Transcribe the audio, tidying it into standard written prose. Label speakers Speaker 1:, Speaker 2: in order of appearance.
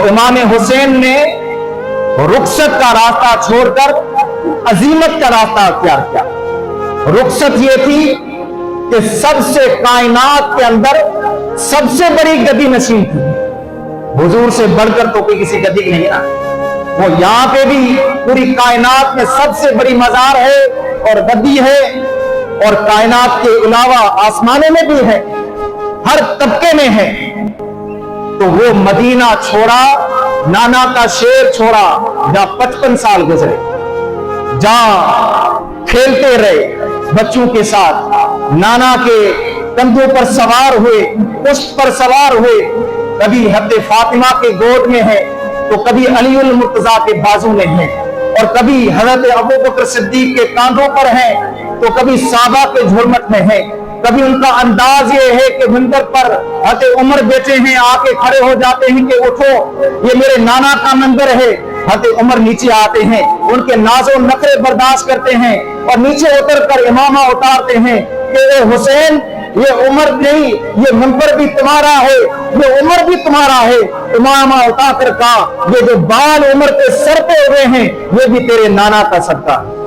Speaker 1: इमाम हुसैन ने रुखसत का रास्ता छोड़कर अजीमत का रास्ता अख्तियार किया। रुखसत ये थी कि सबसे कायनात के अंदर सबसे बड़ी गद्दी नशीन थी, हुजूर से बढ़कर तो कोई किसी गद्दी नहीं ना। वो यहां पे भी पूरी कायनात में सबसे बड़ी मजार है और गद्दी है, और कायनात के अलावा आसमानों में भी है, हर तबके में है। तो वो मदीना छोड़ा, नाना का शेर छोड़ा, जहां 55 साल गुजरे, जहां खेलते रहे बच्चों के साथ, नाना के कंधों पर सवार हुए, पुष्प पर सवार हुए, कभी हज़रत फातिमा के गोद में है तो कभी अली उल मुर्तजा के बाजू में है, और कभी हज़रत अबू बकर सिद्दीक के कांधों पर है तो कभी साहबा के झुरमट में है। कभी उनका अंदाज ये है कि मंदिर पर हज़रत उमर बैठे हैं, आके खड़े हो जाते हैं कि उठो, ये मेरे नाना का मंदिर है। हज़रत उमर नीचे आते हैं, उनके नाज़ो नखरे बर्दाश्त करते हैं और नीचे उतर कर इमामा उतारते हैं कि हुसैन, ये उमर नहीं, ये मंबर भी तुम्हारा है, ये उमर भी तुम्हारा है। इमामा उतार कर कहा, ये जो बाल उमर के सर पे हुए हैं ये भी तेरे नाना का सदका है।